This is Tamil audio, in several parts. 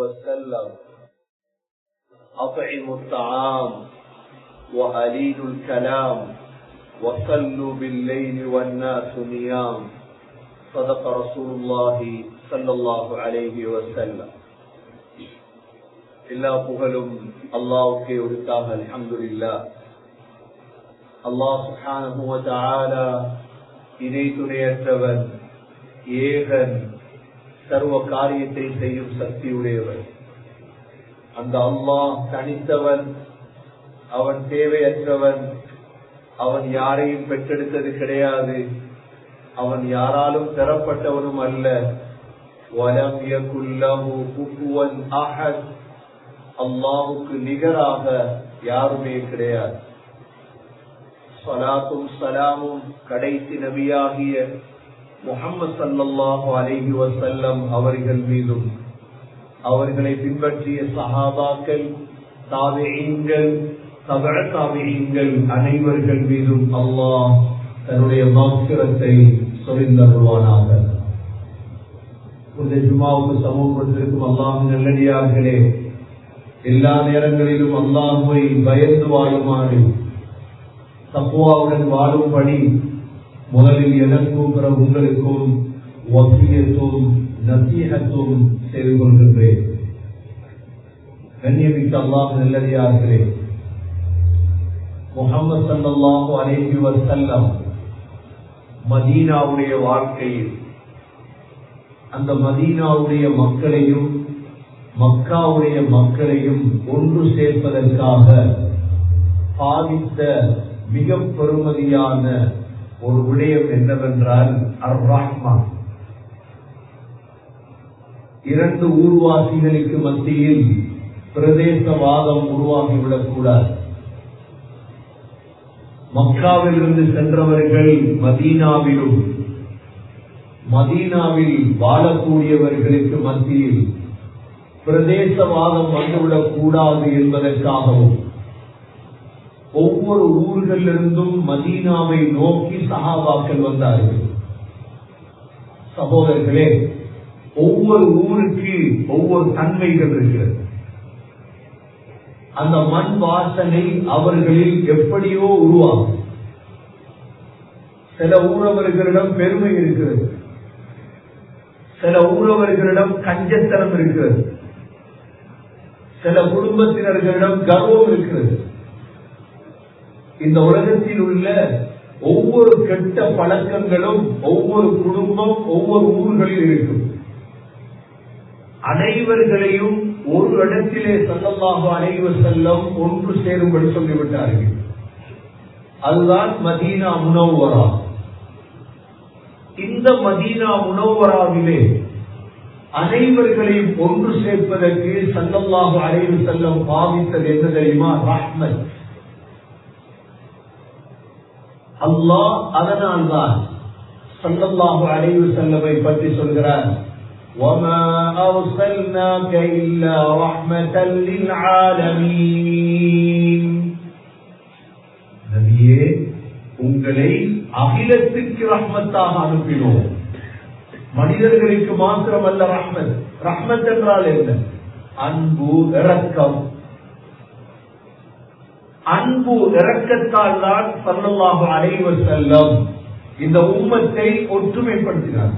وسلم أطعموا الطعام وألينوا الكلام وصلوا بالليل والناس نيام صدق رسول الله صلى الله عليه وسلم. எல்லா புகழும் அல்லாஹ்வுக்கே உரித்தாக. அல்ஹம்துலில்லாஹ். அல்லாஹ் சுப்ஹானஹு வ தஆலா இணை துணையற்றவன், ஏகன், சர்வ காரியத்தை செய்யும் சக்தியுடையவன். அந்த அல்லாஹ் தனித்தவன், அவன் தேவையற்றவன், அவன் யாரையும் பெற்றெடுத்தது கிடையாது, அவன் யாராலும் பெறப்பட்டவனும் அல்ல. வலம் யகுல் லஹு குஃபுவன் அஹத், அல்லாஹ்வுக்கு நிகராக யாருமே கிடையாது. ஸலாத்தும் ஸலாமும் கடைசி நபியாகிய முஹம்மது ஸல்லல்லாஹு அலைஹி வஸல்லம் அவர்கள் மீதும், அவர்களை பின்பற்றிய சஹாபாக்கள், தாபிஈன்கள், தபஅ தாபிஈன்கள் அனைவர்கள் மீதும் அல்லாஹ் தன்னுடைய மக்ஃபிரத்தை சொரிந்தருள்வானாக. இந்த ஜும்ஆவுக்கு சமூகத்திற்கும் அல்லாஹ்வின் நல்லடியார்களே, எல்லா நேரங்களிலும் அல்லாஹ்வை பயந்து வாழுமாறு, தக்வாவுடன் வாழும்படி முதலில் எனக்கும் பிற உங்களுக்கும் வசியத்தும் நசீஹத்தும் செய்து கொள்கின்றேன். கண்ணியமிக்க அல்லாஹ் நல்லடியார்களே, முஹம்மது ஸல்லல்லாஹு அலைஹி வஸல்லம் மதீனாவுடைய வாழ்க்கையில் அந்த மதீனாவுடைய மக்களையும் மக்காவுடைய மக்களையும் ஒன்று சேர்ப்பதற்காக பாதித்த மிக பெருமதியான ஒரு விடயம் என்னவென்றால் அர்-ரஹ்மா. இரண்டு ஊர்வாசிகளுக்கு மத்தியில் பிரதேசவாதம் உருவாகிவிடக்கூடாது. மக்காவிலிருந்து சென்றவர்கள் மதீனாவிலும், மதீனாவில் வாழக்கூடியவர்களுக்கு மத்தியில் பிரதேசவாதம் வந்துவிடக் கூடாது என்பதற்காகவும் ஒவ்வொரு ஊர்களிலிருந்தும் மதீனாவை நோக்கி சஹாபாக்கள் வந்தார்கள். சகோதரர்களே, ஒவ்வொரு ஊருக்கு ஒவ்வொரு தன்மைகள் இருக்கிறது. அந்த மண் வாசனை அவர்களில் எப்படியோ உருவாகும். சில ஊரவர்களிடம் பெருமை இருக்கிறது, சில ஊரவர்களிடம் கஞ்சத்தனம் இருக்கிறது, சில குடும்பத்தினர்களிடம் கர்வம் இருக்கிறது. இந்த உலகத்தில் உள்ள ஒவ்வொரு கெட்ட பழக்கங்களும் ஒவ்வொரு குடும்பம், ஒவ்வொரு ஊர்களில் இருக்கும். அனைவர்களையும் ஒரு இடத்திலே ஸல்லல்லாஹு அலைஹி வஸல்லம் ஒன்று சேரும்படி சொல்லிவிட்டார்கள். அதுதான் மதீனா முனவ்வரா. இந்த மதீனா முனவ்வராவிலே அனைவர்களையும் ஒன்று சேர்ப்பதற்கு ஸல்லல்லாஹு அலைஹி வஸல்லம் பாவித்தது என்ன தெரியுமா? ரஹ்மத். அல்லாஹ் அதனால்தான் ஸல்லல்லாஹு அலைஹி வஸல்லமை பற்றி சொல்கிறார், وَمَا أَرْسَلْنَاكَ إِلَّا رَحْمَةً لِلْعَالَمِينَ. நபியே, உங்களை அகிலத்துக்கு ரஹ்மத்தாக அனுப்பினோம். மனிதர்களுக்கு மாத்திரமல்ல ரஹ்மத். ரஹ்மத் என்றால் என்ன? அன்பு, இரக்கம். அன்பு இரக்கத்தால் தான் ஸல்லல்லாஹு அலைஹி வஸல்லம் இந்த உம்மத்தை ஒற்றுமைப்படுத்தினார்.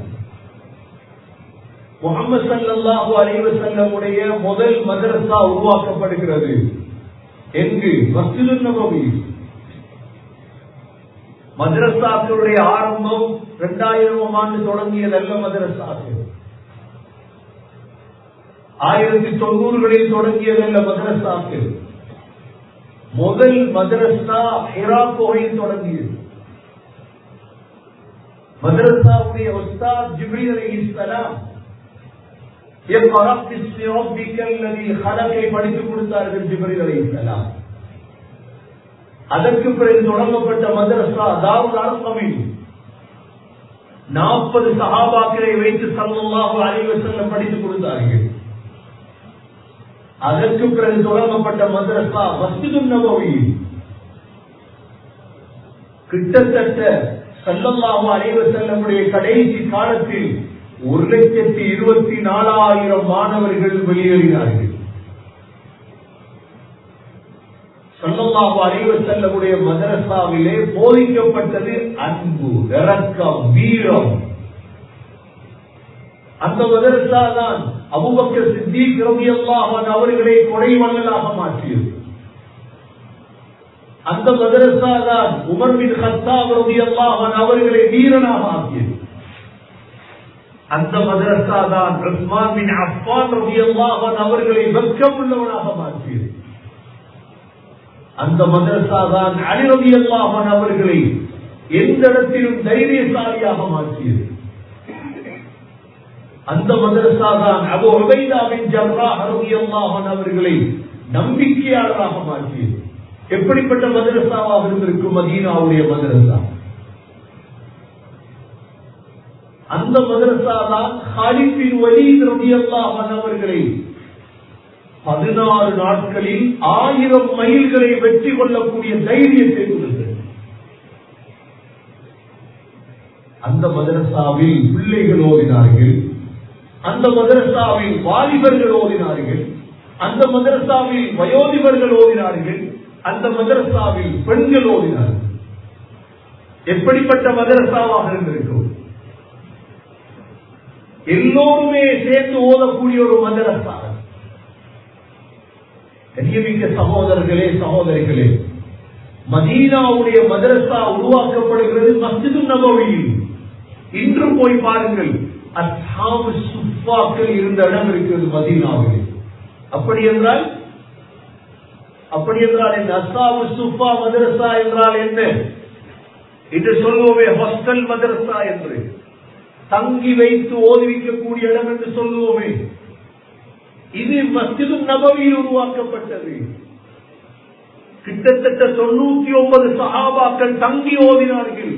முஹம்மது ஸல்லல்லாஹு அலைஹி வஸல்லம் உடைய முதல் மதரசா உருவாக்கப்படுகிறது எங்கு? மஸ்ஜிதுன் நபவி. மதரசாக்களுடைய ஆரம்பம் 2000ஆம் ஆண்டு தொடங்கிய நல்ல மதரசாக்கள், 1990களில் தொடங்கிய நல்ல மதரசாக்கள். முதல் மதரசா ஹிரா குகையில் தொடங்கியது. மதரசாவுடைய உஸ்தாத் ஜிப்ரீல் அலைஹிஸ்ஸலாம் இக்ரா பிஸ்மி ரப்பிக்கல் லதீ ஹலகை படித்துக் கொடுத்தார்கள் ஜிப்ரீல் அலைஹிஸ்ஸலாம். அதற்கு பிறகு தொடங்கப்பட்ட மதரசா தாருல் அர்கமில் 40 சஹாபாக்களை வைத்து ஸல்லல்லாஹு அலைஹி வஸல்லம் படித்துக் கொடுத்தார்கள். அதற்கு பிறகு தொடங்கப்பட்ட மதரசா மஸ்ஜிதுன் நபவி. கிட்டத்தட்ட ஸல்லல்லாஹு அலைஹி வஸல்லம் கடைசி காலத்தில் 1,24,000 மாணவர்கள் வெளியேறினார்கள். ஸல்லல்லாஹு அலைஹி வஸல்லமுடைய மதரசாவிலே போதிக்கப்பட்டது அன்பு, இரக்கம், வீரம். அந்த மதரசா தான் அபூபக்கர் சித்தீக் ரலியல்லாஹு அன்ஹு அவர்களை கொடைவள்ளலாக மாற்றியது. அந்த மதரசா தான் உமர் பின் கத்தாப் ரலியல்லாஹு அன்ஹு அவர்களை வீரனாக ஆக்கியது. அந்த மதரசா தான் உஸ்மான் பின் அஃபான் ரலியல்லாஹு அன்ஹு அவர்களை வெட்கமுள்ளவனாக மாற்றியது. அந்த மதரசா தான் அலி ரலியல்லாஹு அன்ஹு அவர்களை எந்த இடத்திலும் தைரியசாலியாக மாற்றியது. அந்த மதரசா தான் அபூ உபைதா பின் ஜர்ராஹ் ரலியல்லாஹு அன்ஹு அவர்களை நம்பிக்கையாளராக மாற்றியது. எப்படிப்பட்ட மதரசாவாக இருந்திருக்கும் மதீனாவுடைய மதரசா. அந்த மதரசா தான் காலித் பின் வலீத் ரலியல்லாஹு அன்ஹு அவர்களை 16 நாட்களில் 1000 மைல்களை வெற்றி கொள்ளக்கூடிய தைரியத்தை கொடுத்தது. அந்த மதரசாவில் பிள்ளைகள் ஓதினார்கள், அந்த மதரசாவில் வாலிபர்கள் ஓதினார்கள், அந்த மதரசாவில் வயோதிபர்கள் ஓதினார்கள், அந்த மதரசாவில் பெண்கள் ஓதினார்கள். எப்படிப்பட்ட மதரசாவாக இருந்திருக்கும்? எல்லோருமே சேர்ந்து ஓதக்கூடிய ஒரு மதரசா. கண்ணியமிக்க சகோதரர்களே, சகோதரிகளே, மதீனாவுடைய மதரசா உருவாக்கப்படுகிறது மஸ்ஜிது நபவியில். இன்று போய் பாருங்கள், அஸ்ஹாபு சுஃபாக்கள் இருந்த இடம் இருக்கிறது மதீனாவில். அப்படி என்றால் என்ன? அஸ்ஹாபு சுஃபா மதரசா என்றால் என்ன? இன்று சொல்லுவோமே ஹாஸ்டல் மதரசா என்று, தங்கி வைத்து ஓதுவிக்கக்கூடிய இடம் என்று சொல்லுவோமே. இது மஸ்ஜிது நபவியில் உருவாக்கப்பட்டது. கிட்டத்தட்ட 99 சஹாபாக்கள் தங்கி ஓதினார்கள்.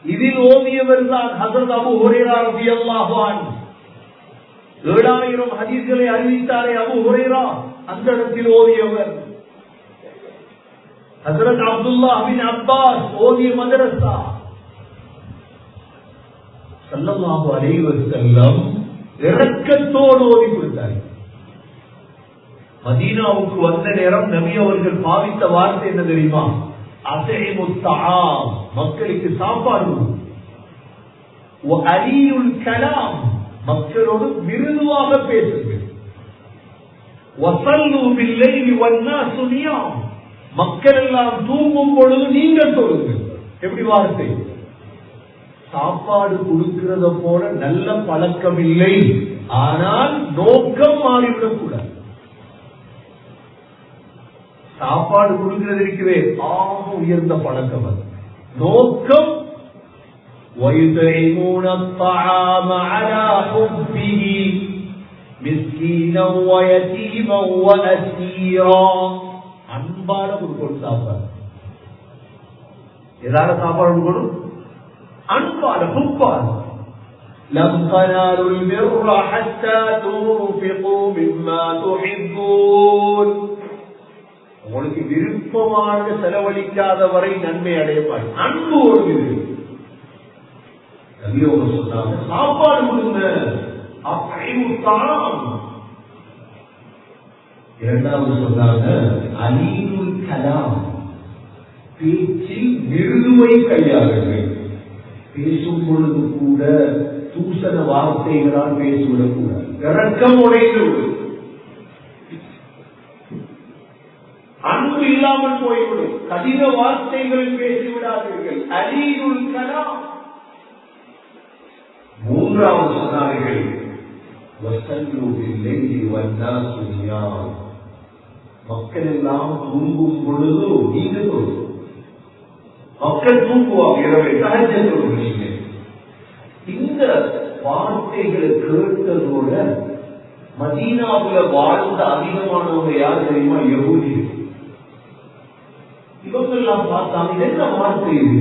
இதில் ஓதியவர் தான் ஹஸரத் அபூ ஹுரைரா ரலியல்லாஹு அன்ஹு. 7000 ஹதீஸ்களை அறிவித்தாரே அபூ ஹுரைரா, அந்த இடத்தில் ஓதியவர். ஹஸரத் அப்துல்லாஹ் பின் அப்பாஸ் ஓதிய மதரசா. ஸல்லல்லாஹு அலைஹி வஸல்லம் இரக்கத்தோடு ஓதி கொடுத்தார்கள். மதீனாவுக்கு வந்த நேரம் நபி அவர்கள் பாவித்த வார்த்தை என்ன தெரியுமா? அஸீமுத் தஆம், மக்களுக்கு சாப்பாடு. வ அலீயுல் கலாம், மக்களோடு மிருதுவாக பேசுங்கள். வஸல்லு பில்லைலி வன்னாஸு நியாம், மக்கள் எல்லாம் தூங்கும் பொழுது நீங்கள் தொழுங்கள். எப்படி வார்த்தை? சாப்பாடு கொடுக்கிறத போல நல்ல பழக்கம் இல்லை, ஆனால் நோக்கம் மாறிவிடக் கூடாது. சாப்பாடு கொடுக்கிறது இருக்கிறே ஆக உயர்ந்த பழக்கம். அது நோக்கம். وَيُطْعِمُونَ الطَّعَامَ عَلَى حُبِّهِ مِسْكِينًا وَيَتِيمًا وَأَسِيرًا, அன்பான கொடுக்கணும் சாப்பாடு. ஏதாவது சாப்பாடு கொடுக்கணும், அன்பான புப்பான. لَمْ تَنَالُوا الْبِرَّ حَتَّى تُنْفِقُوا مِمَّا تُحِبُّونَ, உங்களுக்கு விருப்பமான செலவழிக்காத வரை நன்மை அடைய மாட்டீங்க. அன்பு ஒழுங்குது. நபியோக சொன்னாங்க, சாப்பாடு கொடுங்க. இரண்டாவது சொன்னாங்க, அலீனுல் கலாம், பேச்சில் மிருதுவை கையாளுங்கள். பேசும் பொழுது கூட தூசண வார்த்தைகளால் பேசிவிடக் கூடாது. இரக்கம் உடைந்து அன்பு இல்லாமல் போய்விடும். கடின வார்த்தைகளில் பேசிவிடாதீர்கள். அலீனுல் கலாம். மூன்றாவது சொன்னார்கள், வஸல்லு பில்லைலி வன்னாஸு நியாம், மக்கள் எல்லாம் தூங்கும் பொழுது நீங்க தொழுங்க. மக்கள் தூங்குவாங்க இரவை, தஹஜ்ஜத் தொழுவீங்க. இந்த வார்த்தைகளை கேட்டதோட மதீனாவுல வாழ்ந்த அதிகமானவங்க யார் தெரியுமா? யஹூதி. இவங்கெல்லாம் பார்த்தாங்க, என்ன வார்த்தை இது?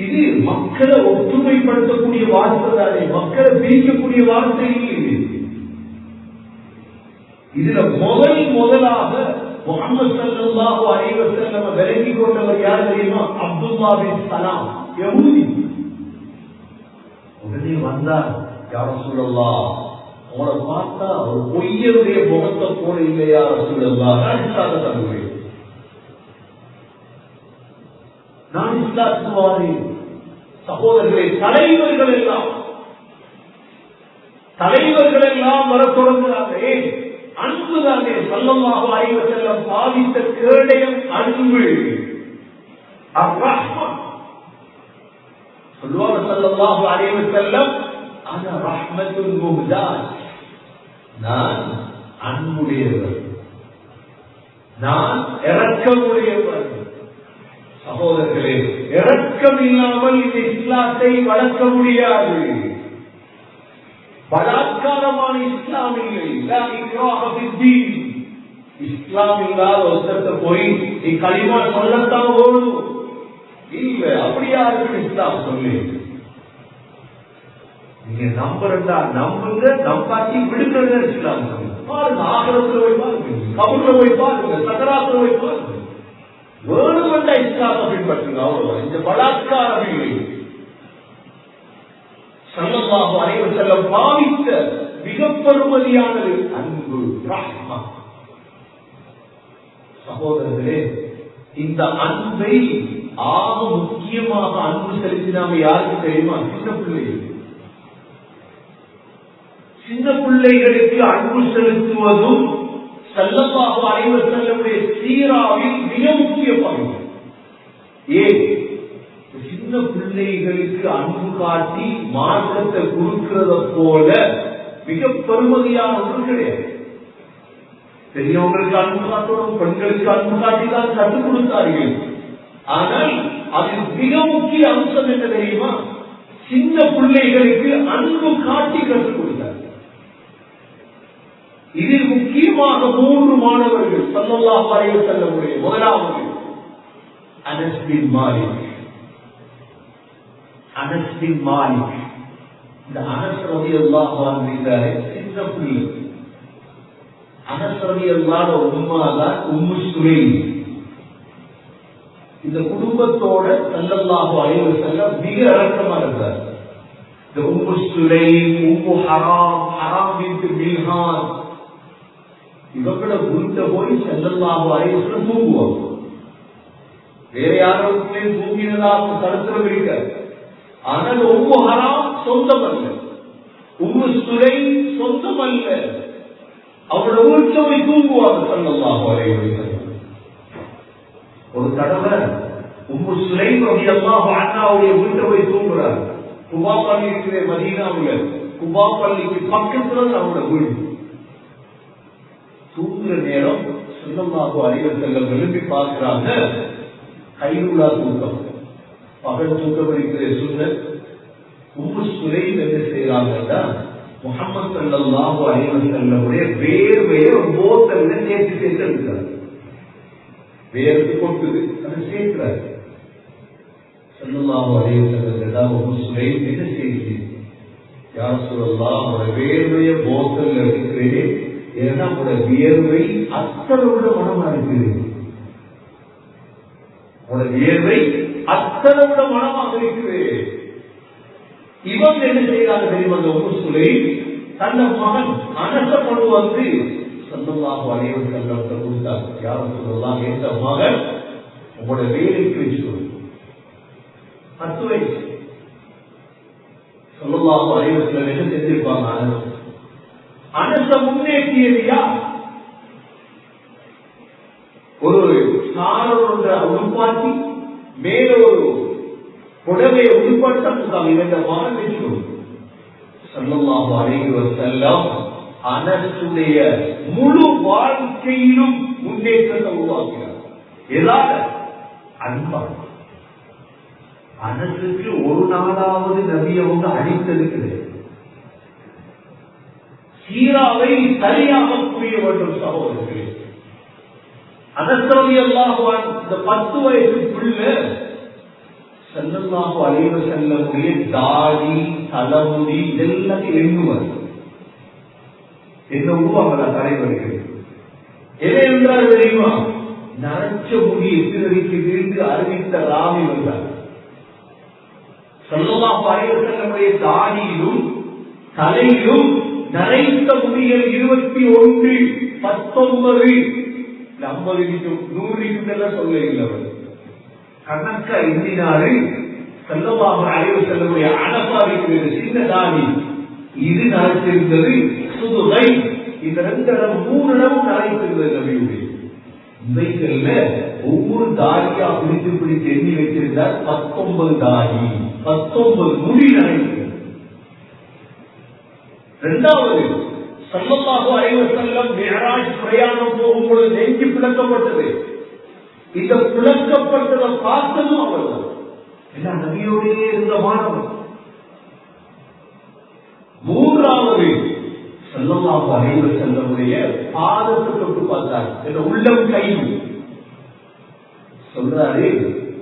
இது மக்களை ஒற்றுமைப்படுத்தக்கூடிய வார்த்தை தானே, மக்களை பிரிக்கக்கூடிய வார்த்தை இது. இதுல முதலாக முஹம்மது ஸல்லல்லாஹு அலைஹி வஸல்லம் விலகி கொண்டவர் யார் தெரியுமா? அப்துல்லாஹ் பின் சலாம், யஹூதி. உடனே வந்தார், யா ரசூலல்லாஹ் உங்களை பார்த்தா ஒரு பொய்யருடைய முகத்தை போல இல்லையா ரசூலல்லாஹ், நான் இஸ்லாத்தை தருவேன், நான் இஸ்லாத்துக்கு வாரேன். சகோதரர்களே, தலைவர்கள் எல்லாம் வர தொடங்குகிறார்களே, அன்புதானே ஸல்லல்லாஹு அலைஹி வஸல்லம் பாவித்த கேடயம் அன்பு. அர்-ரஹ்மன் ஸல்லல்லாஹு அலைஹி வஸல்லம் அன ரஹ்மத்துல் முஹ்தாஜ், நான் அன்புடையவர், நான் இரக்கமுடையவர். சகோதரர்களே, இரக்கம் இல்லாமல் இந்த இஸ்லாத்தை வளர்க்க முடியாது. பலாத்காரமான இஸ்லாம் இல்லை. இஸ்லாம் இல்லாத ஒருத்தத்தை போய் நீ களிமா சொல்லத்தான் ஓடும் இல்ல, அப்படியா இருக்கு இஸ்லாம் சொல்லு. நீங்க நம்புறா நம்புங்க, நம்பாட்டி விடுக்கிறது இஸ்லாம் சொல்லு. பாருங்க, ஆகரத்துல போய் பாருங்க, கபூர்ல போய் பாருங்க, சக்கராத்துல போய் பாருங்க, வேணுமெண்டா இஸ்லாமை பின்பற்றுங்க. அவ்வளவுதான். இந்த பலாத்காரம் இல்லை. ஸல்லல்லாஹு அலைஹி வஸல்லம் பாவித்த மிக பெருமதியானது அன்பு, ரஹ்மா. சகோதரர்களே, இந்த அன்பை ஆக முக்கியமாக அன்பு செலுத்தினாம யாருக்கு தெரியுமா? சின்ன பிள்ளைகளுக்கு அன்பு செலுத்துவதும் ஸல்லல்லாஹு அலைஹி வஸல்லமுடைய சீராவில் மிக முக்கிய பங்கு. ஏன்? சின்ன பிள்ளைகளுக்கு அன்பு காட்டி மார்க்கத்தை கொடுக்கிறத போல மிக பெருமதியான ஒன்று கிடையாது. பெரியவங்களுக்கு அன்பு காட்டணும், பெண்களுக்கு அன்பு காட்டி தான் கற்றுக் கொடுத்தார்கள். ஆனால் அதில் மிக முக்கிய அம்சம் என்ன தெரியுமா? சின்ன பிள்ளைகளுக்கு அன்பு காட்டி கற்றுக் கொடுத்தார். இதில் முக்கியமாக 3 மாணவர்கள் ஸல்லல்லாஹு அலைஹி வஸல்லமுடைய. முதலாவது அனஸ் பின் மாலிக். அனஸ் பின் மாலிக், இந்த அனஸ் ரலியல்லாஹு அன்ஹு சின்ன பிள்ளை. அனஸ் ரலியல்லாஹு உம்மாதான் உம்மு சுலைம். இந்த குடும்பத்தோட ஸல்லல்லாஹு அலைஹி வஸல்லம் மிக இரக்கமா இருந்தார். இந்த உம்மு சுலைம், உம்மு ஹராம், ஹராம் பின்த் மில்ஹான், இவங்கள வீட்டை போய் ஸல்லல்லாஹு அலைஹி வஸல்லம் தூங்குவாங்க. வேற யாரும் தூங்கினதாக சரித்திரம் இருக்காது. ஆனால் உம்மு ஹராம் சொந்தம் அல்ல, உம்மு சுலைம் சொந்தம் அல்ல. அவரோட வீட்டை போய் தூங்குவாங்க ஸல்லல்லாஹு அலைஹி வஸல்லம். ஒரு தடவை உம்மு சுலைம் ரலியல்லாஹு அன்ஹாவுடைய வீட்டை போய் தூங்குறார். குபா பள்ளி இருக்கிற மதீனாவில், குபா பள்ளிக்கு பக்கத்துல அவரோட வீடு. தூங்குற நேரம் ஸல்லல்லாஹு அலைஹி வஸல்லம் எழுப்பி பார்க்கிறாங்க. கைலுலா தூக்கம், பகல் தூக்கம் இருக்கிற சுன்னத். உம்மு சுலைம் என்ன செய்யறாங்கன்னா, முஹம்மது ஸல்லல்லாஹு அலைஹி வஸல்லமுடைய வேர்வையை ஒரு போத்தல்ல சேர்த்து எடுக்கிறார். வேர்த்து கொட்டுது, அதை சேர்க்கிறார். ஸல்லல்லாஹு அலைஹி வஸல்லம் உம்மு சுலைம் என்ன செய்யுது? யா ரசூலல்லாஹ், உங்களோட வேர்வையை போத்தல்ல எடுக்கிறேன், ஏன்னா உங்களோட வியர்வை அத்தளவுட மனமா இருக்குது. உங்களோட வியர்வை அத்தளவுட மனமாக இருக்குது. இவங்க என்ன செய்யறாங்க தெரியுமா? அந்த உம்மு சுலைம் தன்ன மகன் அனஸை கொண்டு வந்து ஸல்லல்லாஹு அலைஹி வஸல்லம் கொடுத்தார். யா ரசூலல்லாஹ், இந்த மகன் உங்களோட வேலைக்கு வச்சுக்கொடு. 10 வயசு. ஸல்லல்லாஹு அலைஹி வஸல்லம் என்ன செஞ்சிருப்பாங்க? அனஸ முன்னேற்றியது யார்? ஒரு சாரோட உருப்பாட்டி மேல ஒரு புடவையை உருப்பாட்டம் இவங்க மகன் வச்சுக்கொடு. ஸல்லல்லாஹு அலைஹி வஸல்லம் அனஸுடைய முழு வாழ்க்கையிலும் முன்னேற்றத்தை உருவாக்கினார். ஏதாவது அன்பா. அனஸுக்கு ஒரு நாளாவது நபி அவங்க அடித்தது கிடையாது. சீராவை சரியாக புரிய வேண்டும் சகோதரர்களே. அனஸ் ரலியல்லாஹு அன்ஹு இந்த 10 வயசு பிள்ளை ஸல்லல்லாஹு அலைஹி வஸல்லமுடைய தாடி, தலைமுடி எல்லாத்தையும் எண்ணுவார். என்ன உருவாங்களா தலைவர்கள்? எதை என்றால் தெரியுமா? நரைச்ச முடி எதிரடிக்கு அறிவித்த ராவி வந்தார். ஸல்லல்லாஹு அலைஹி வஸல்லமுடைய தாடியிலும் தலையிலும் நரைத்த முடிகள் 21, 19, 50, 100 சொல்ல இல்லவர் கணக்க எண்ணினாரு. ஸல்லல்லாஹு அலைஹி வஸல்லமுடைய அனபா இருக்கிறது, சின்ன தாடி, இது நரைத்திருந்தது. சுதுகை, இந்த 2 இடம் 3 இடமும் நரைத்திருந்தது நபியுடைய. இவைகள்ல ஒவ்வொரு தாடியா பிடித்து எண்ணி வைத்திருந்தார். 19 தாடி, 19 முடி நரைத்தது. இரண்டாவது, ஸல்லல்லாஹு அலைஹி வஸல்லம் மிஅராஜ் பிரயாணம் போகும்போது நெஞ்சு பிளக்கப்பட்டது. இந்த பிளக்கப்பட்டதை பார்த்ததும் அவர்தான். எல்லாம் நபியோடையே இருந்த மாணவன். மூன்றாவது, ஸல்லல்லாஹு அலைஹி வஸல்லமுடைய பாதத்தை தொட்டு பார்த்தார். என்ற உள்ளம் கைது சொல்றாரு,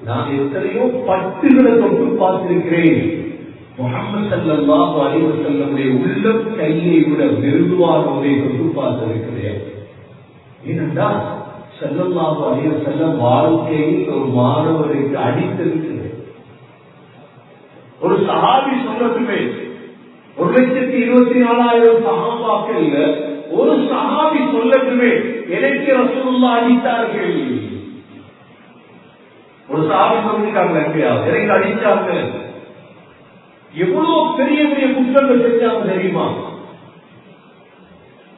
நான் எத்தனையோ பட்டுகளை தொட்டு பார்த்திருக்கிறேன். முஹம்மது ஸல்லல்லாஹு அலைஹி வஸல்லமுடைய உள்ளம் கையை விட மிருதுவான ஒன்றை தொட்டு பார்த்திருக்கிறேன். ஏனென்றால் ஸல்லல்லாஹு அலைஹி வஸல்லம் வாழ்க்கையில் ஒரு மாணவருக்கு அடித்திருக்கிறது. ஒரு சஹாபி சொல்லட்டுமே, 1,24,000 சஹாபாக்கள் ஒரு சஹாபி சொல்லட்டுமே, எனக்கு ரசூலுல்லாஹ் அடித்தார்கள். ஒரு சஹாபி சொல்லிருக்காங்க, எனக்கு அடிச்சாங்க. எவ்வளவு பெரிய பெரிய குற்றங்கள் செஞ்சாங்க தெரியுமா?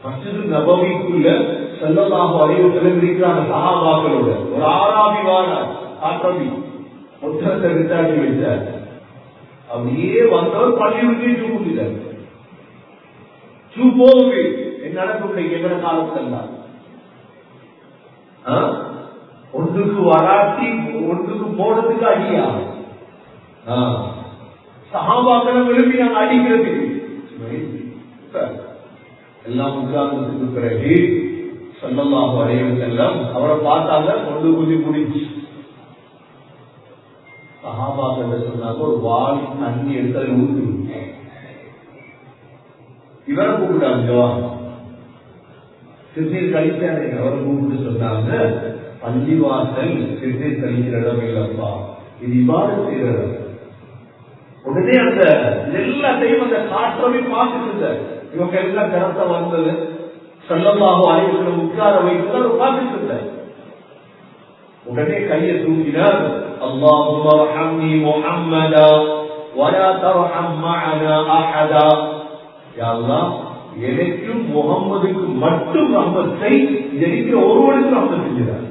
மஸ்ஜித் நபவிக்குள்ள ஸல்லல்லாஹு அலைஹி வஸல்லம் இருக்கிறாங்க சஹாபாக்களோட. ஒரு ஆராபி வாரார், ஆராபி ஒற்றத்தை விட்டாட்டி வச்சார். அப்படியே வந்தவர் பள்ளி விட்டு சூப்பிட்டார். சூப்போவே என்ன நடக்கும் எங்கட காலத்தெல்லாம் ஒன்றுக்கு வராட்டி ஒன்றுக்கு போனதுக்கு அடியா சஹாபாக்களை விரும்பி நாங்க அடிக்கிறதுக்கு எல்லாம் உட்கார்ந்ததுக்கு பிறகு ஸல்லல்லாஹு அலைஹி வஸல்லம் அவரை பார்த்தாங்க, கொண்டு குதி முடிச்சு சஹாபாக்கள் சொன்னாங்க, ஒரு வாளி தண்ணி எடுத்து ஊற்று. இவரை கூப்பிட்டாங்க, சிறுநீர் கழிச்சாரு. அவரை கூப்பிட்டு சொன்னாங்க, பள்ளிவாசல் சிறுநீர் கழிக்கிற இடம் இல்லப்பா, இது இபாதத் செய்கிற இடம். உடனே அந்த எல்லாத்தையும் அந்த காற்றவை பார்த்துட்டு இவங்க எல்லாம் கரத்தை வந்தது. ஸல்லல்லாஹு அலைஹி வஸல்லம் உட்கார வைத்து பார்த்துட்டு இருந்தார். உடனே கையை தூக்கினார். அல்லாஹும்ம ரஹம்னி முஹம்மதா வலா தர்ஹம் மஅனா அஹதா. யா அல்லாஹ், எனக்கும் முஹம்மதுக்கு மட்டும் ரஹ்மத் செய், இருக்கிற ஒருவனுக்கு ரஹ்மத் செஞ்சார்.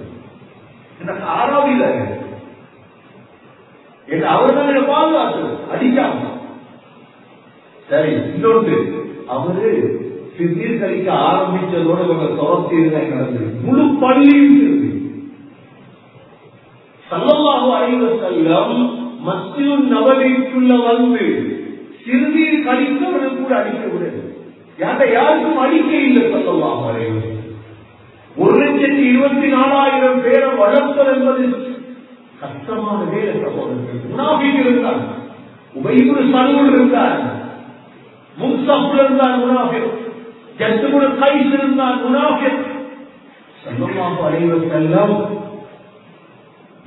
எனக்கு ஆராவில என்ன அவர்தான் பாதுகாத்து அடிக்காம. சரி, இன்னொன்று, அவரு சிறுநீர் கழிக்க ஆரம்பிச்சதோட இவங்க துரத்தி நடந்தது. முழு பள்ளியும் இருக்கு. ஸல்லல்லாஹு அலைஹி வஸல்லம் மஸ்ஜித் நபவிக்குள்ள வந்து சிறுநீர் கழித்தவர்கள் கூட அடிக்க விடுது. யாருக்கும் அடிக்க இல்லை. ஸல்லல்லாஹு அலைஹி வஸல்லம் 1,24,000 பேரை வளர்ப்பது என்பது கஷ்டமான வேலை. சகோதரர்கள், முனாஃபிக் இருந்தார், உபை இப்னு சலூல் இருந்தார், முன்சப் இருந்தார் முனாஃபிக், ஜத் இப்னு கைஸ் இருந்தார் முனாஃபிக். ஸல்லல்லாஹு அலைஹி வஸல்லம்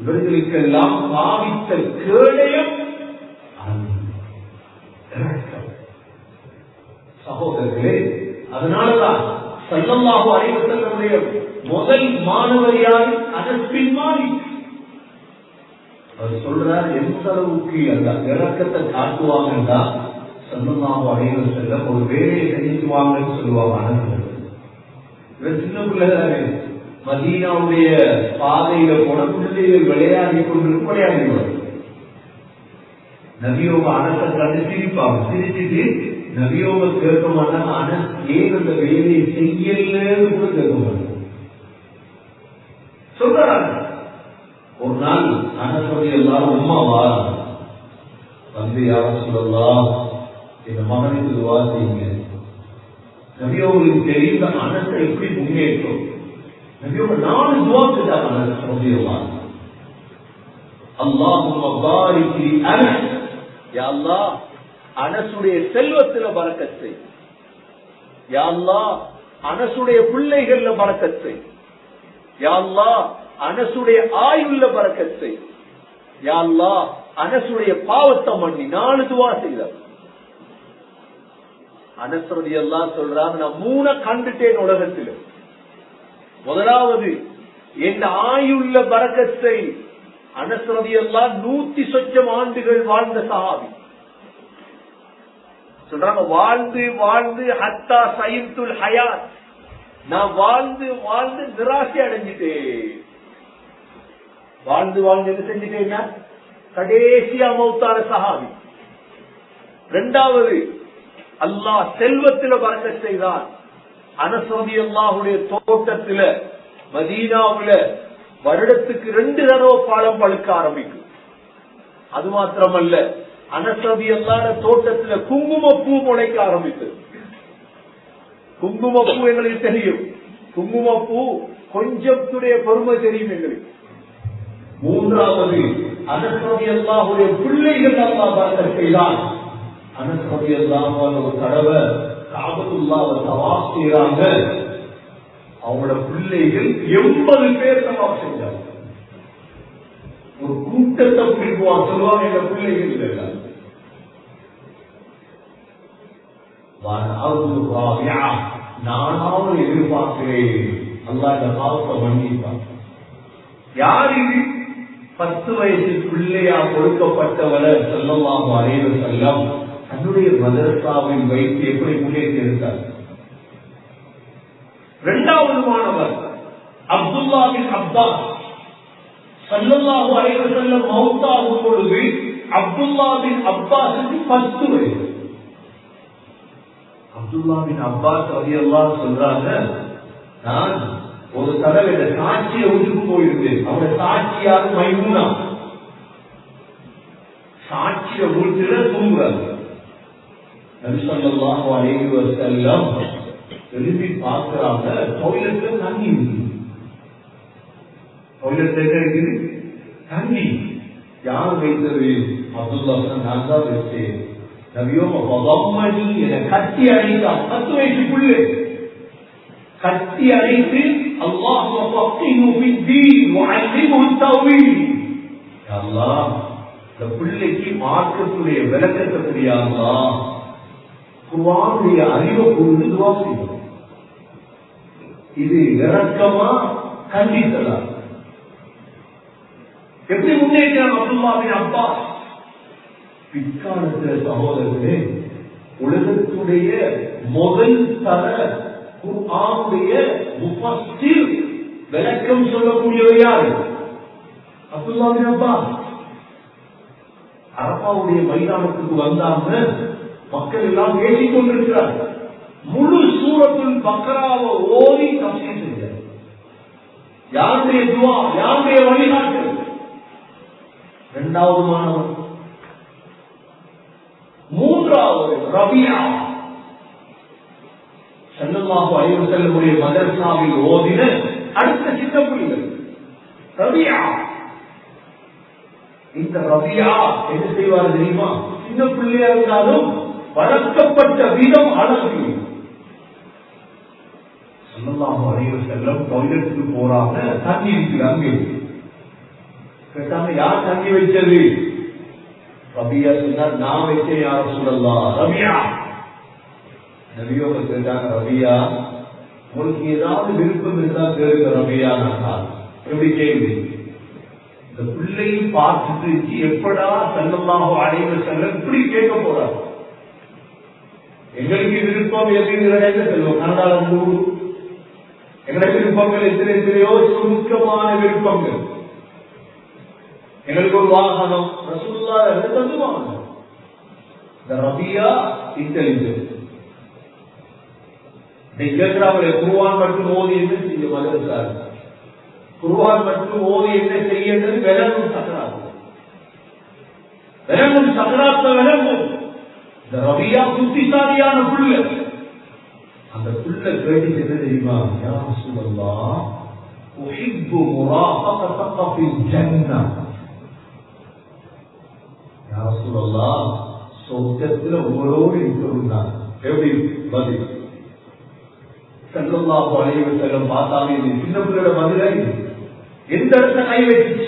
இவர்களுக்கெல்லாம் பாவித்த கேடயம் சகோதரர்களே. அதனாலதான் ஸல்லல்லாஹு அலைஹி வஸல்லமுடைய முதல் மாணவர் யார்? அனஸ் பின் மாலிக். அவர் சொல்றார், எந்த அளவுக்கு அந்த இறக்கத்தை காட்டுவாங்கன்னா ஸல்லல்லாஹு அலைஹி வஸல்லம் ஒரு வேலையை செஞ்சுக்குவாங்கன்னு சொல்லுவாங்க. இவர் சின்ன பிள்ளைதானே, மதீனாவுடைய பாதையில போன குழந்தைகள் விளையாடி கொண்டிருக்கும், விளையாடுவார். நபியோக அனசை கண்டு சிரிப்பாங்க. சிரிச்சுட்டு நபியோக கேட்க மாட்டாங்க, அனஸ் ஏன் அந்த வேலையை செய்யலன்னு கூட கேட்க மாட்டாங்க. சொல்றாங்க, ஒரு நாள் அனசுடைய எல்லாரும் உம்மாவா வந்து யாரும் சொல்லலாம், இந்த மகனுக்கு துவா செய்யுங்க. நபியோங்களுக்கு தெரிந்த அனசை எப்படி முன்னேற்றம். நபியோக 4 துவா செஞ்சாங்க. அனஸ் ரலியல்லாஹு அன்ஹு, அல்லாஹும்ம பாரிக் லி அனஸ், யா அல்லாஹ் அனசுடைய செல்வத்துல பரக்கத் செய். யா அல்லாஹ் அனசுடைய பிள்ளைகள்ல பரக்கத் செய். யா அல்லாஹ் அனசுடைய ஆயுள்ல பரக்கத் செய். யா அல்லாஹ் அனசுடைய பாவத்தை மன்னி 4 துவா செய்தார். அனஸ் ரலியல்லாஹு சொல்றாங்க, நான் 3 கண்டுட்டேன் உலகத்தில். முதலாவது என் ஆயுள்ள பரக்கத்தை. அனஸ் ரலியல்லாஹு 100 சொச்சம் ஆண்டுகள் வாழ்ந்த சஹாபி சொல்றாங்க, வாழ்ந்து வாழ்ந்து ஹத்தா சைத்துல் ஹயாத், நான் வாழ்ந்து வாழ்ந்து நிராசை அடைஞ்சிட்டேன். வாழ்ந்து வாழ்ந்து என்ன செஞ்சுட்டேன்னா கடைசியா மௌத்தான சஹாபி. 2வது அல்லாஹ் செல்வத்தில பரக்கத் செய்தான். அனஸ் ரலியல்லாஹுடைய தோட்டத்தில மதீனாவுல வருடத்துக்கு 2 தடவை பழம் பழுக்க ஆரம்பிக்கும். அது மாத்திரமல்ல, அனஸ் ரலியல்லாஹு தோட்டத்தில குங்குமப்பூ முளைக்க ஆரம்பித்தது. குங்குமப்பூ எங்களுக்கு தெரியும், குங்குமப்பூ கொஞ்சத்துடைய பொறுமை தெரியும் எங்களுக்கு. 3வது அனஸ் ரலியல்லாஹுடைய பிள்ளைகள் அல்லாஹ் பரக்கத் செய்தான். அனஸ் ரலியல்லாஹு ஒரு தடவை காபத்துல்லாஹ்வை தவாஃப் செய்றாங்க. அவங்களோட பிள்ளைகள் 80 பேர் தவாஃப் செஞ்சாங்க. ஒரு கூட்டத்தை பிடிக்குவாங்க, சொல்லுவாங்க எங்க பிள்ளைகள் இல்லை. நானாவது எதிர்பார்க்கிறேன் அல்லாஹ் இந்த பாவத்தை மன்னிப்பான். யார் இது? 10 வயசு பிள்ளையா கொடுக்கப்பட்டவரை ஸல்லல்லாஹு அலைஹி வஸல்லம் தன்னுடைய மதரசாவில் வைத்து எப்படி முன்னேற்றி இருந்தார். 2வது மாணவர் அப்துல்லா பின் அப்பாஸ். ஸல்லல்லாஹு அலைஹி வஸல்லம் மௌத்தாகும் பொழுது அப்துல்லா பின் அப்பாஸுக்கு 10 வயசு. அப்துல்லா பின் அப்பாஸ் ரலியல்லாஹு சொல்றாங்க, நான் ஒரு தடவை இந்த சாட்சியை விட்டு போயிருந்தேன். அவருடைய சாட்சியார் மைமூனா. சாட்சிய வீட்டுல தூங்குறாங்க. நபி ஸல்லல்லாஹு அலைஹி வஸல்லம் எழுப்பி பார்க்கிறாங்க, டாய்லெட்ல தண்ணி இருக்கு. டாய்லெட்ல என்ன இருக்குது? தண்ணி. யார் வைத்தது? அப்துல்லா நான் தான் வச்சேன். நபியோ வதம்மனி என கட்டி அணைத்தான். 10 வயசுக்குள்ள கட்டி அணைத்து அல்லாஹ் வஃகிஹு ஃபித்தீன் வஅல்லிமுஹு தஅவீல். யா அல்லாஹ், இந்த பிள்ளைக்கு மார்க்கத்துடைய விளக்கத்தை தெரியா அல்லாஹ், குர்ஆனுடைய அறிவை கொண்டு துஆ செய்யும். இது இரக்கமா கண்டித்தலா? எப்படி முன்னேற்றான் அப்துல்லா பின் அப்பாஸ்? பிற்காலத்தில் சகோதரர்களே, உலகத்துடைய முதல் தர குர்ஆனுடைய முஃபஸ்ஸிர், விளக்கம் சொல்லக்கூடியவர் யாரு? Abdullah bin Abbas. அரபாவுடைய மைதானத்துக்கு வந்தாங்க, மக்கள் எல்லாம் பேசிக் கொண்டிருக்கிறார்கள். முழு சூரத்துல் பக்ராவை ஓதி தஃசீர் செஞ்சார். யாருடைய துஆ, யாருடைய வழிகாட்டல்? 2வது மாணவர். 3வது ரபியா. ஸல்லல்லாஹு அலைஹி வஸல்லம் மதரசாவில் ஓதின அடுத்த சின்ன பிள்ளைகள் ரபியா. இந்த ரபியா என்ன செய்வார் தெரியுமா? சின்ன பிள்ளையா இருந்தாலும் வளர்க்கப்பட்ட விதம் அழகு. ஸல்லல்லாஹு அலைஹி வஸல்லம் டாய்லெட்டுக்கு போறாங்க, தண்ணி இருக்கிறாங்க. கேட்டாங்க, யார் தண்ணி வைச்சது? ரபியா சொன்னார், நான் வைச்சேன் யா ரசூலல்லாஹ். ரபியா நபியோட கேட்டாங்க, ரபியா உங்களுக்கு ஏதாவது விருப்பம் இருந்தா கேளுங்க ரபியா. நான் எப்படி கேள்வி? இந்த பிள்ளையும் பார்த்துட்டு எப்படா ஸல்லல்லாஹு அலைஹி வஸல்லம் இப்படி கேட்க போறார்? எங்களுக்கு விருப்பம் எதுங்கிறத சொல்லுவோம். கனடால ஊரு எங்களுக்கு விருப்பங்கள் எத்தனையோ சுருக்கமான விருப்பங்கள். எங்களுக்கு ஒரு வாகனம், ரசூலுல்லாஹ் தந்துவாங்க. இந்த ரபியா இன்டெலிஜென்ஸ். கேட்கிறாங்களே, குர்ஆன் மட்டும் ஓதி என்ன செய்ய மதரசார்? குர்ஆன் மட்டும் ஓதி என்ன செய்யறது? விளங்கும் சக்கராத், விளங்கும் சக்கராத்த விளங்கும். இந்த ரபியா புத்திசாலியான புள்ள. அந்த புள்ள கேட்டு என்ன தெரியுமா? யா ரசூலல்லாஹ் உஹிப்பு முராஃபகதக ஃபில் ஜன்னah. யா ரசூலல்லாஹ் சொர்க்கத்துல உங்களோடு இருக்கணும். எப்படி பதில்? ஸல்லல்லாஹு அலைஹி வஸல்லம் பார்த்தாங்க, இது சின்ன பிள்ளையோட பதிலை எந்த இடத்துல கை வச்சு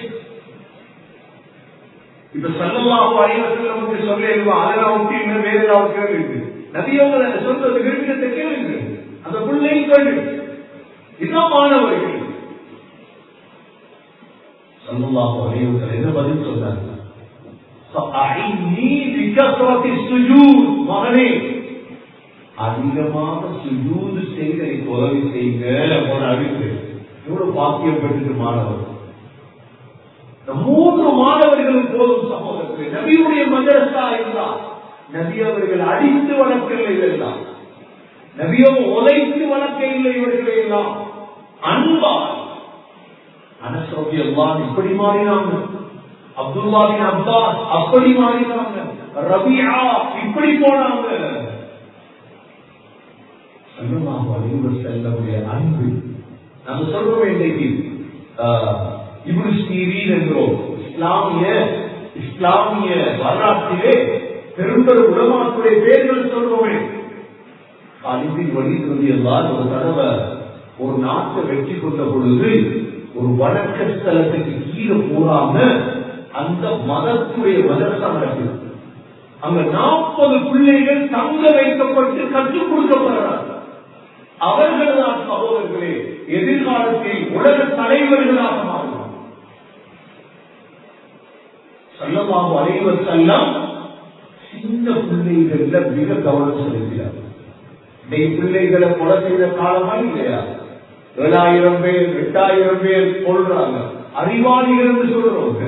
இப்ப ஸல்லல்லாஹு அலைஹி வஸல்லம் சொல்லேவா அதெல்லாம் விட்டீங்க வேற ஏதாவது கேளுங்க. நபி அவங்க சொல்றது விரும்பினத்தை கேளுங்க. அந்த பிள்ளையை கேளு. இதுதான் மாணவர்கள். ஸல்லல்லாஹு அலைஹி வஸல்லம் என்ன பதில் சொன்னாங்க? ஃபஅஇன்னி பிகஸ்ரத்தி சுஜூத், மகனே அதிகமாக சுஜூத் செய்து எனக்கு உதவி செய்யுங்க. எவ்வளவு பாக்கியம் பெற்று மாணவர். மூன்று மாணவர்களும் போதும் சகோதரர்களே. நபியுடைய மதரசா இருந்தால் நபி அவர்கள் அடித்து வளர்க்கவில்லை இதெல்லாம், நபியோ உழைத்து வளர்க்க இல்லை இவர்களை எல்லாம் அன்பால். அனஸ் ரலியல்லாஹு இப்படி மாறினாங்க, அப்துல்லா பின் அப்பாஸ் அப்படி மாறினாங்க, ரபியா இப்படி போனாங்க. ஸல்லல்லாஹு அலைஹி வஸல்லம் அன்பு நாம சொல்றோம். இன்றைக்கு இப்னு சீரீன் என்கிறோம். இஸ்லாமிய வரலாற்றிலே பெரும்பெரும் உலமாக்களுடைய பேர்கள் சொல்றோமே. காலித் பின் வலீத் ரலியல்லாஹு ஒரு தடவை ஒரு நாட்டை வெற்றி கொண்ட பொழுது ஒரு வணக்க ஸ்தலத்துக்கு கீழே போறாம அந்த மதத்துடைய மதரசா நடக்குது. அங்க 40 பிள்ளைகள் தங்க வைக்கப்பட்டு கற்றுக் கொடுக்கப்படுறாங்க. அவர்கள் தான் சகோதரர்களே எதிர்காலத்தில் உலக தலைவர்களாக மாறுவார். ஸல்லல்லாஹு அலைஹி வஸல்லம் சின்ன பிள்ளைகள்ல மிக கவனம் செலுத்தினார். பிள்ளைகளை கொலை செய்த காலமா இல்லையா? 7000 பேர் 8000 பேர் கொள்றாங்க. அறிவாளிகள் என்று சொல்றவங்க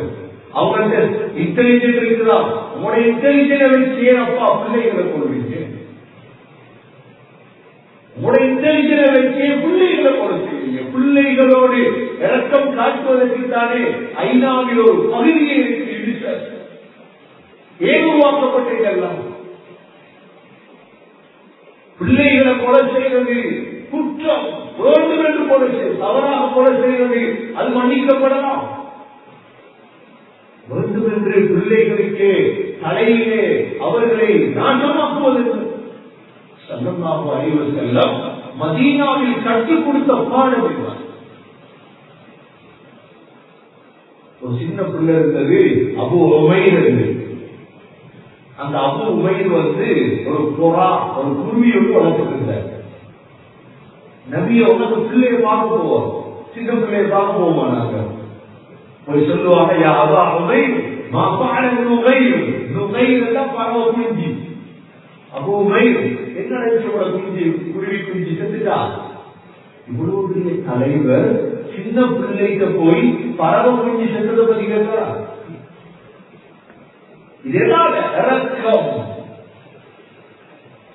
அவங்கள்ட்ட இன்டெலிஜென்ட் இருக்குதா? உங்களுடைய இன்டெலிஜென்ட் வச்சு அப்பா பிள்ளைகளை கொள்வீங்க. உங்களுடைய இன்டெலிஜென்ட் வச்சு பிள்ளைகளை கொலை செய்வீங்க. பிள்ளைகளோடு இறக்கம் காட்டுவதற்கு தானே ஐநாவில் ஒரு பகுதியை இருக்கு. ஏன் உருவாக்கப்பட்டீர்கள்? பிள்ளைகளை கொலை செய்வது குற்றம். வேண்டும் என்று கொலை செய்வது, தவறாக கொலை செய்வது அது மன்னிக்கப்படலாம். வேண்டும் என்று பிள்ளைகளுக்கு தலையிலே அவர்களை நாசமாக்குவதற்கு ஸல்லல்லாஹு அலைஹி வஸல்லம் மதீனாவில் கற்றுக் கொடுத்த பாடம் என்ன? ஒரு சின்ன பிள்ளை இருந்தது, அபு உமைர் இருந்தது. அந்த அபு உமைர் ஒரு புறா ஒரு குருவியோடு வளர்த்துட்டு இருந்தார். நபியை உனக்கு பிள்ளையை பார்க்க போவோம், சின்ன பிள்ளையை பார்க்க போவோமா? நாங்க போய் சொல்லுவாங்க, யா அபா உமைர் மா ஃபஅல நுகைர், நுகைர் எல்லாம் பறவை குஞ்சு. அபு உமைர் என்ன நினைச்சோட குஞ்சு, குருவி குஞ்சு செத்துட்டா. இவ்வளவு பெரிய தலைவர் சின்ன பிள்ளைக்கு போய் பறவை குஞ்சு சென்றதை பத்தி கேட்கிறார். இதனால இறக்கம்.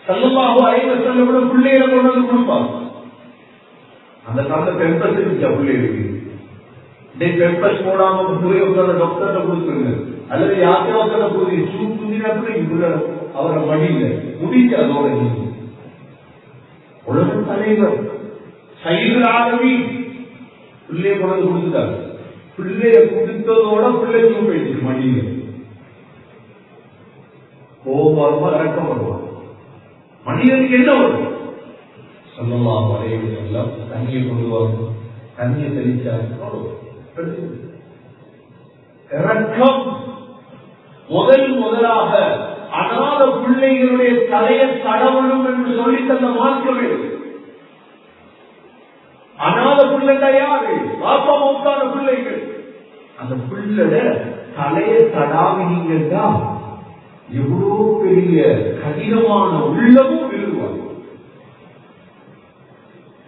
ஸல்லல்லாஹு அலைஹி வஸல்லம் பிள்ளைகளை கொண்டு வந்து கொடுப்பாங்க. அந்த காலத்துல பெம்பஸ் இருந்துச்சா பிள்ளைகளுக்கு? பெம்பஸ் போடாம டாக்டர்கிட்ட கொடுத்துருங்க, அல்லது யாருக்கா ஒருத்தர கொடுத்து குந்தினா அவரை மடியில முடிஞ்ச அதோட உலக தலைவர் சையதுல் ஆலமீன் பிள்ளைய கொண்டு கொடுத்துட்டாங்க. பிள்ளைய கொடுத்ததோட பிள்ளை போயிடுச்சு மடியில. கோபமா இறக்கம் வருவான். மனிதனுக்கு என்ன வரும்? ஸல்லல்லாஹு அலைஹி வஸல்லம் தண்ணியை கொண்டு வரும், தண்ணியை தெளிச்சாரு. இறக்கம் முதலாக அனாத பிள்ளைகளுடைய தலையை தடவணும் என்று சொல்லி தந்த மாற்றமே. அனாத பிள்ளைங்க யாரு? பாப்பா மௌத்தான பிள்ளைகள். அந்த பிள்ளை தலையை தடாவினீங்கன்னா எவ்வளவு பெரிய கடினமான உள்ளமும் விழுவாங்க.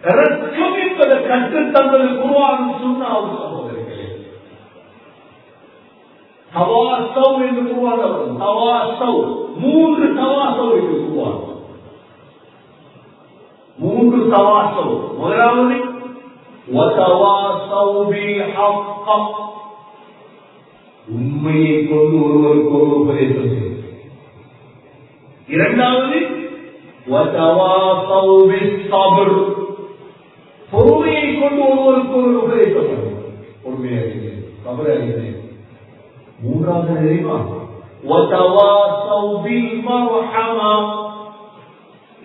இறக்கம் என்பதை கற்றுத்தந்தது குர்ஆன் சுன்னாஹ் சகோதரர்களே. தவாஸவ் என்று குர்ஆன் வரும். தவாஸவ் 3 தவாஸவ் என்று குர்ஆன். 3 தவாஸவ். முதலாவது வதவாஸவ் பில் ஹக், உண்மையை கொண்டு ஒருவருக்கு ஒரு உபதேசம் செய்யும். இரண்டாவது வதவாஸவ் பிஸ் ஸப்ர், பொறுமையை கொண்டு ஒருவருக்கு ஒரு உபதேசம் செய்யும். பொறுமையாக சபராக. மூன்றாவது தெரியுமா? வதவாஸவ் பில் மர்ஹமா,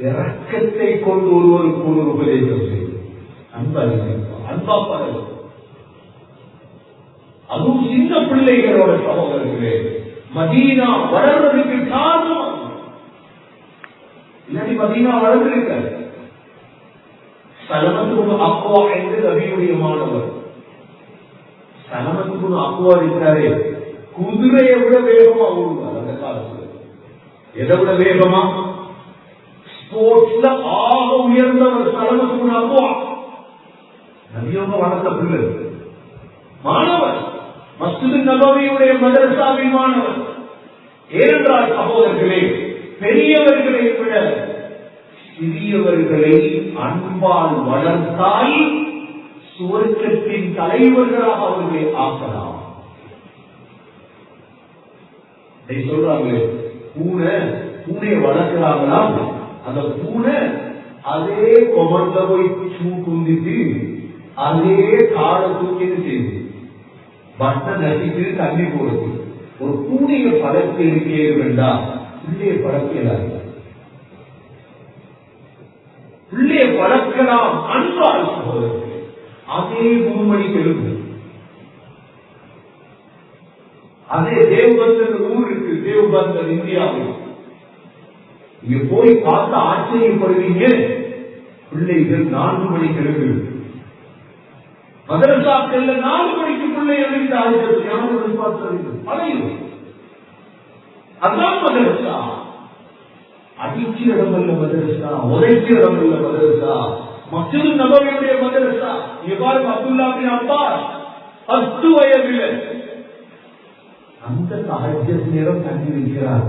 இரக்கத்தை கொண்டு ஒருவருக்கு ஒரு உபதேசம் செய்யும். அன்பா பாருங்கள். அதுவும் சின்ன பிள்ளைகளோட சகோதரர்களே. மதீனா வளர்றதுக்கு காரணம். இல்லாட்டி மதீனா வளர்ந்திருக்க. சலமத்து அக்வா என்று நபியுடைய மாணவர். சலமத்து அக்வா இருக்காரே, குதிரையை விட வேகமா ஓடுவார் அந்த காலத்துல. எதை விட வேகமா? ஸ்போர்ட்ஸ்ல ஆக உயர்ந்தவர் சலமத்து அக்வா. நபியவங்க வளர்த்த பிள்ளை மாணவர், மஸ்ஜிது நபவியுடைய மதரசாவின் மாணவர். ஏனென்றால் சகோதரர்களே, பெரியவர்களை விட சிறியவர்களை அன்பால் வளர்த்தால் சுவர்க்கத்தின் தலைவர்களாக அவர்களை ஆக்கலாம். சொல்றாங்களே, பூனையை வளர்க்கிறாங்களா, அந்த பூனை அதே கொமர்ல போய் குந்திட்டு அதே காலை தூக்கிட்டு செய்யுது, பட்டை நசிட்டு தண்ணி போடுது. ஒரு பூனையை பழக்க இருக்கே வேண்டாம், பிள்ளையை பழக்கலாம். பிள்ளையை பழக்கலாம் அன்பால் சகோதரர்களே. அதே 3 மணிக்கு எழுது. அதே தேவபந்தர் ஊர் இருக்கு, தேவபந்தர் இந்தியாவில். இங்க போய் பார்த்து ஆச்சரியப்படுவீங்க. பிள்ளைகள் 4 மணிக்கு எழுது. மதரசாக்கள் 4 மணிக்கு பிள்ளை எழுதி ஆச்சரியம் பழையும். அதான் மதரசா. அடிச்ச இடம் அல்ல மதரசா, உதைச்ச இடம் அல்ல மதரசா. மஸ்ஜிது நபவியுடைய மதரசா. இவ்வாறு அப்துல்லா பின் அப்பாஸ் 10 வயதில் அந்த தஹஜ்ஜத் நேரம் தங்கி இருக்கிறார்.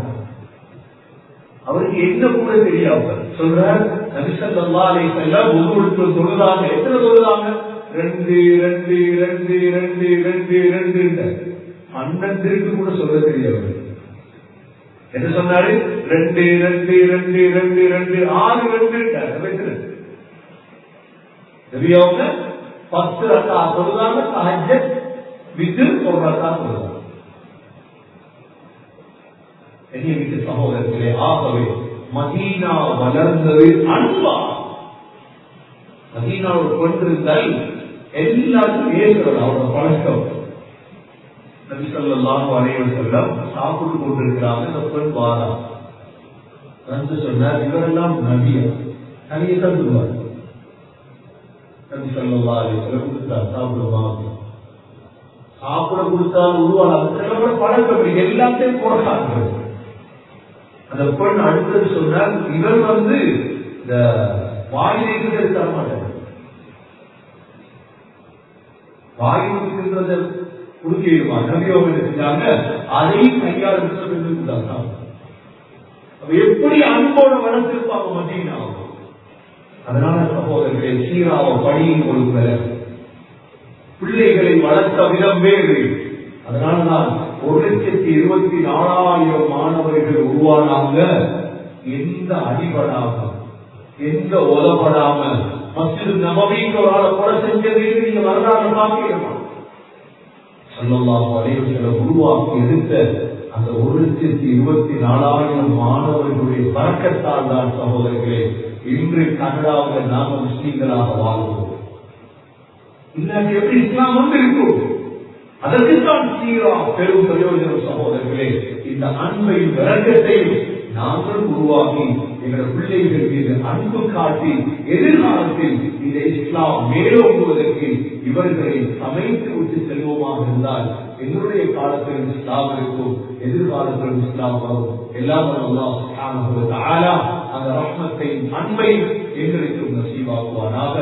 அவருக்கு என்ன கூட தெரியாம சொல்றார், நபி ஸல்லல்லாஹு அலைஹி வஸல்லம் ஒவ்வொரு தொழுதாங்க. எத்தனை தொழுதாங்க? 2 2 2 2 2 2 12 கூட சொல்ல தெரியாது. என்ன சொன்னாரு? 2 2 2 2 2 6 2 10 ரக்கா தொழுதாங்க. தஹஜ்ஜத் வித்ர் 1 ரக்கா தொழுதாங்க. வீட்டு சகோதரர்களே, ஆகவே மதீனா வளர்ந்தது அன்பா. மதீனாவோட கொண்டிருந்தால் எல்லாருக்கும் ஏற்கிறது அவரோட பழக்கம். நபி ஸல்லல்லாஹு அலைஹி வஸல்லம் சாப்பிட்டு கொண்டிருக்கிறாங்க. அந்த பெண் வாரா வந்து சொன்னார், இவரெல்லாம் நபியா? தனியை தான் சொல்லுவார். நபி ஸல்லல்லாஹு அலைஹி வஸல்லம் கொடுத்தார், சாப்பிடுவாங்க. சாப்பிட கொடுத்தால் உருவாக பழக்கம் எல்லாத்தையும் போடுறாங்க. அந்த பெண் அடுத்தது சொன்னார், இவர் வந்து இந்த வாயிலுக்கு தர மாட்டார். வாயிலுக்கு குறுக்கிடுமா நபியோக செஞ்சாங்க. அதையும் கையாள எப்படி அன்போடு வளர்த்திருப்பாங்க மதீனா. அதனால சகோதரர்களை சீராவ பணியின் கொடுக்கிற பிள்ளைகளை வளர்த்த விதம் வேறு. அதனாலதான் 1,24,000 மாணவர்கள் உருவானாங்க. எந்த அடிபடாம, எந்த உதப்படாம மஸ்ஜிது நபவிக்கு ஒரு ஆளை கொலை செஞ்சது நீங்க வரலாறு பார்க்கிறோம். ஸல்லல்லாஹு அலைஹி வஸல்லம் உருவாக்கி எடுத்த அந்த 1,24,000 மாணவர்களுடைய பரக்கத்தால் தான் சகோதரர்களே இன்று கனடாவில் நாம முஸ்லிம்களாக வாழ்வோம். இல்லாட்டி எப்படி இஸ்லாம் வந்து இருக்கும்? அதற்குத்தான் சீரா பெரும் பிரயோஜனம் சகோதரர்களே. இந்த அன்பையும் விளக்கத்தையும் நாங்கள் உருவாக்கி எங்கள் பிள்ளைகள் மீது அன்பு காட்டி எதிர்காலத்தில் இந்த இஸ்லாம் மேலோங்குவதற்கு இவர்களை சமைத்து விட்டு செல்வோமாக இருந்தால் எங்களுடைய காலத்திலும் இஸ்லாம் இருக்கும், எதிர்காலத்திலும் இஸ்லாம் வரும். எல்லாம் அல்லாஹ் சுப்ஹானஹு வ தஆலா அந்த ரஹ்மத்தையும் அன்பையும் எங்களுக்கு நசீபாக்குவானாக.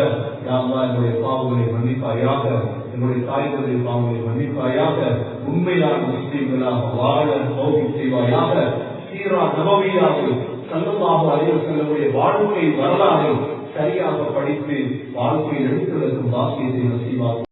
யா அல்லாஹ், எங்களுடைய பாவங்களை மன்னிப்பாயாக, எங்களுடைய தாய்களுடைய பாவங்களை மன்னிப்பாயாக, உண்மையான முஸ்லிம்களாக வாழ தௌஃபீக் செய்வாயாக. சீரா நபவியாவில் ஸல்லல்லாஹு அலைஹி வஸல்லம் வாழ்க்கை வரலாறை சரியாக படித்து வாழ்க்கையில் எடுத்துள்ளதும் பாக்கியத்தை நசீபாக்குவானாக.